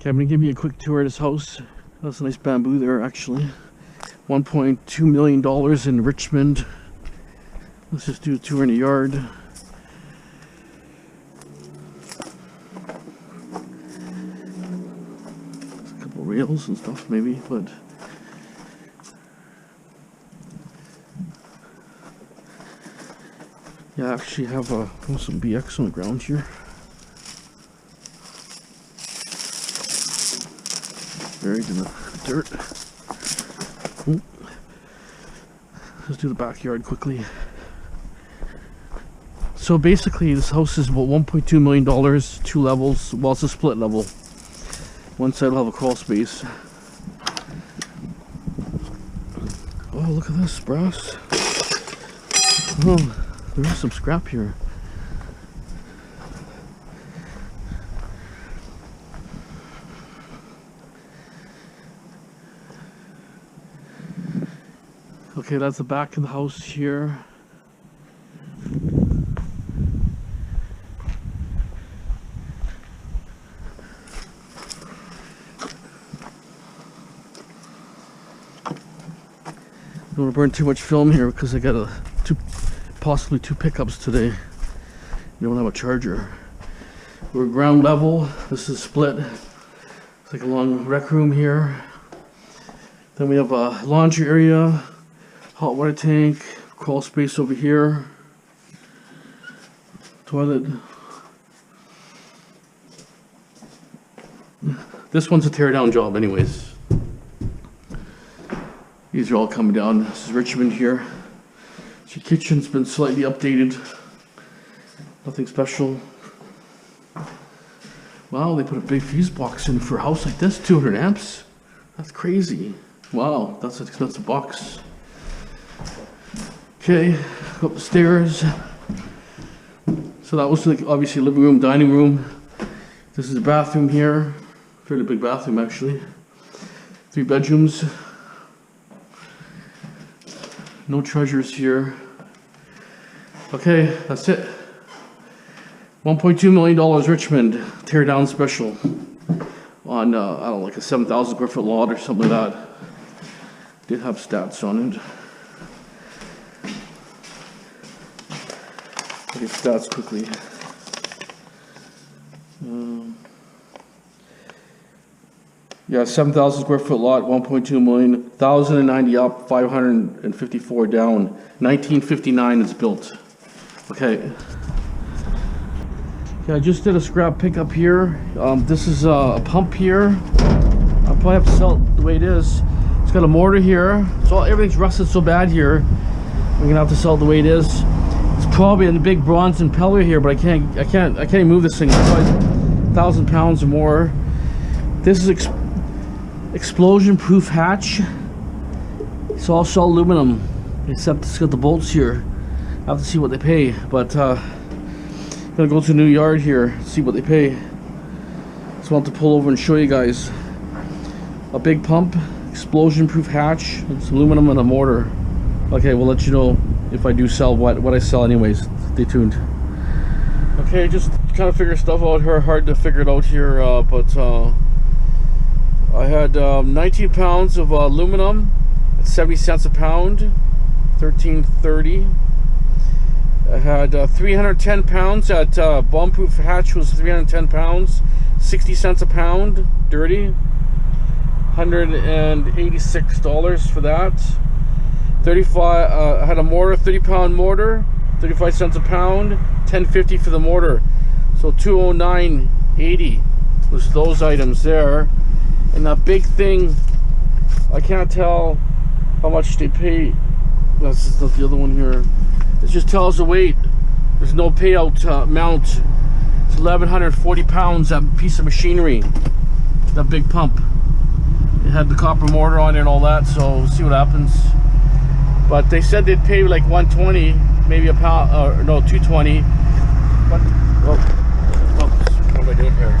Okay, I'm gonna give you a quick tour of this house. That's a nice bamboo there, actually. $1.2 million in Richmond. Let's just do a tour in the yard. There's a couple rails and stuff, maybe, but yeah, I actually have some BX on the ground here. Buried in the dirt. Ooh. Let's do the backyard quickly. So basically this house is about $1.2 million, 2 levels. Well, it's a split level. One side will have a crawl space. Oh, look at this brass. Oh, there is some scrap here. Okay, that's the back of the house here. Don't want to burn too much film here because I got possibly two pickups today. We don't have a charger. We're ground level. This is split. It's like a long rec room here. Then we have a laundry area, hot water tank, crawl space over here, toilet. This one's a tear down job anyways. These are all coming down. This is Richmond here. So your kitchen's been slightly updated. Nothing special. Wow, they put a big fuse box in for a house like this, 200 amps. That's crazy. Wow, that's an expensive box. Okay, go up the stairs. So that was like obviously living room, dining room. This is a bathroom here. Fairly big bathroom actually. 3 bedrooms. No treasures here. Okay, that's it. $1.2 million Richmond tear down special on I don't know, like a 7,000 square foot lot or something like that. Did have stats on it. Look at stats quickly. Yeah, 7,000 square foot lot, 1.2 million, 1,090 up, 554 down. 1959 it's built. Okay. Yeah, I just did a scrap pickup here. This is a pump here. I'll probably have to sell it the way it is. It's got a mortar here. So everything's rusted so bad here. I'm gonna have to sell it the way it is. It's probably a big bronze impeller here, but I can't even move this thing. It's probably 1,000 pounds or more. This is explosion proof hatch. It's also aluminum, except it's got the bolts here. I have to see what they pay, but I'm gonna go to the new yard here, see what they pay. Just want to pull over and show you guys. A big pump, explosion proof hatch, it's aluminum and a mortar. Okay, we'll let you know if I do sell what I sell anyways. Stay tuned. Okay, just kind of figure stuff out here. Hard to figure it out here, but I had 19 pounds of aluminum at 70 cents a pound, $13.30. I had 310 pounds at bomb-proof hatch was 310 pounds, 60 cents a pound, dirty. $186 for that. 35. I had a mortar, 30-pound mortar, 35 cents a pound, $10.50 for the mortar. So $209.80 was those items there. And that big thing, I can't tell how much they pay. This is not the other one here. It just tells the weight. There's no payout amount. It's 1,140 pounds, that piece of machinery. That big pump. It had the copper mortar on it and all that, so we'll see what happens. But they said they'd pay like 120, maybe a pound, or no, 220. But, what am I doing here?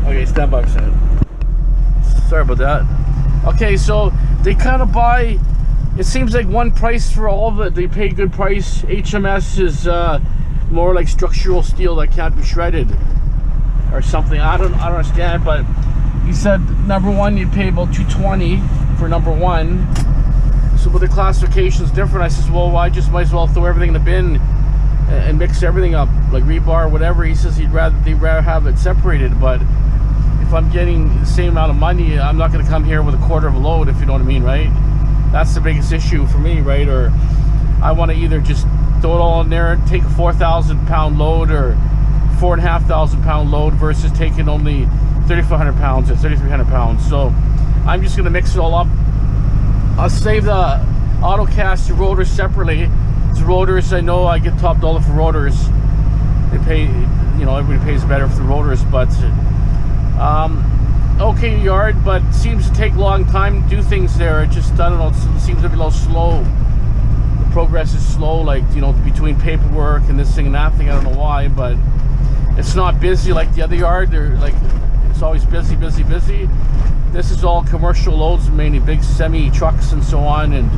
Okay, stand by for a second. Sorry about that. Okay, so they kind of buy, it seems like one price for all of it. They pay good price. HMS is more like structural steel that can't be shredded. or something. I don't understand, but he said number one you'd pay about $220 for number one. So but the classification's different. I says, well, I just might as well throw everything in the bin and mix everything up, like rebar or whatever. He says they'd rather have it separated. But if I'm getting the same amount of money, I'm not going to come here with a quarter of a load, if you know what I mean, right? That's the biggest issue for me, right? Or I want to either just throw it all in there and take a 4,000 pound load or 4,500 pound load versus taking only 3,400 pounds or 3,300 pounds. So I'm just going to mix it all up. I'll save the autocast, the rotors separately. The rotors, I know I get top dollar for rotors. They pay, you know, everybody pays better for the rotors, but okay yard, but seems to take a long time to do things there. It just, I don't know, it seems to be a little slow. The progress is slow, like, you know, between paperwork and this thing and that thing. I don't know why, but it's not busy like the other yard. They're like, it's always busy. This is all commercial loads, mainly big semi trucks and so on. And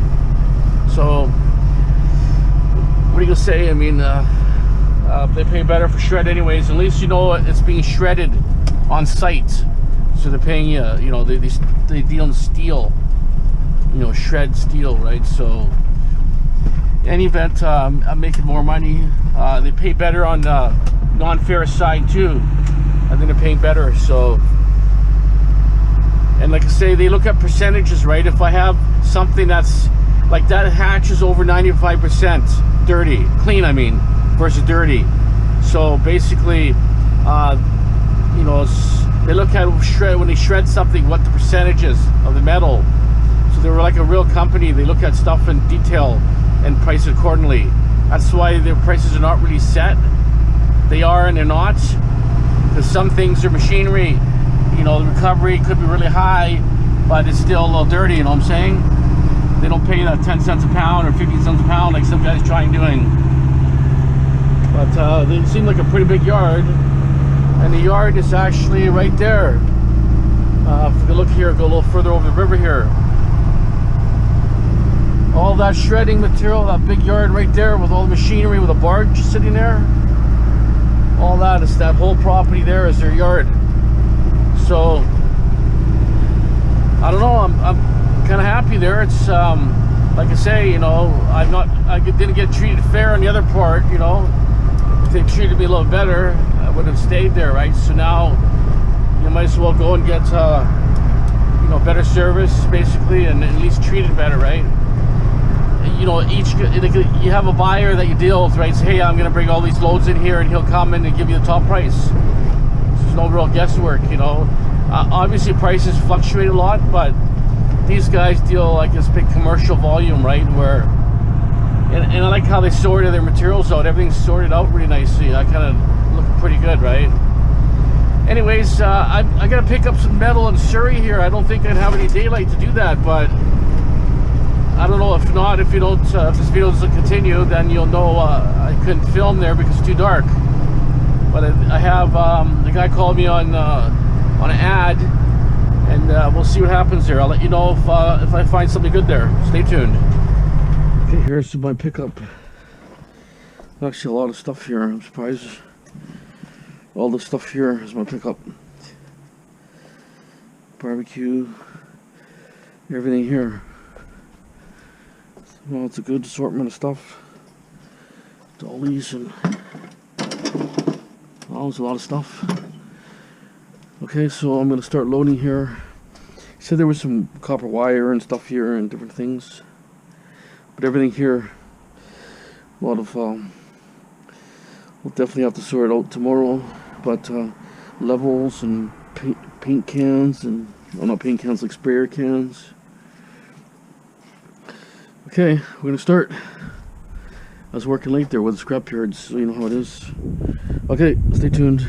so what are you gonna say? I mean, they pay better for shred anyways. At least you know it's being shredded on site, so they're paying you, you know, they deal in steel, you know, shred steel, right? So in any event, I'm making more money. They pay better on the non-ferrous side too. I think they're paying better. So, and like I say, they look at percentages, right? If I have something that's like that hatch is over 95% dirty, clean, I mean, versus dirty. So basically, you know, they look at when they shred something, what the percentage is of the metal. So they're like a real company. They look at stuff in detail and price it accordingly. That's why their prices are not really set. They are and they're not, because some things are machinery. You know, the recovery could be really high, but it's still a little dirty, you know what I'm saying? They don't pay that 10 cents a pound or 15 cents a pound like some guys trying doing. But they seem like a pretty big yard, and the yard is actually right there. If you look here, go a little further over the river here. All that shredding material, that big yard right there with all the machinery with a barge sitting there. All that is, that whole property there is their yard. So I don't know, I'm kind of happy there. It's like I say, you know, I didn't get treated fair on the other part, you know. If they treated me a little better, I would have stayed there, right? So now you might as well go and get you know, better service basically, and at least treated better, right? You know, you have a buyer that you deal with, right? Say, hey, I'm gonna bring all these loads in here, and he'll come in and give you the top price. There's no real guesswork, you know. Obviously prices fluctuate a lot, but these guys deal like this big commercial volume, right? Where and I like how they sorted their materials out. Everything's sorted out really nicely. I kind of look pretty good, right? Anyways, I gotta pick up some metal in Surrey here. I don't think I'd have any daylight to do that, but I don't know. If not, if this video doesn't continue, then you'll know I couldn't film there because it's too dark. But I have the guy called me on an ad, and we'll see what happens there. I'll let you know if I find something good there. Stay tuned. Okay, here's my pickup. Actually, a lot of stuff here. I'm surprised. All the stuff here is my pickup. Barbecue, everything here. Well, it's a good assortment of stuff. Dollies and there's a lot of stuff. Okay, so I'm gonna start loading here. He said there was some copper wire and stuff here and different things, but everything here, a lot of we'll definitely have to sort it out tomorrow. But levels and paint cans, and well, not paint cans, like sprayer cans. Okay, we're gonna start. I was working late there with the scrap yards, so you know how it is. Okay, stay tuned.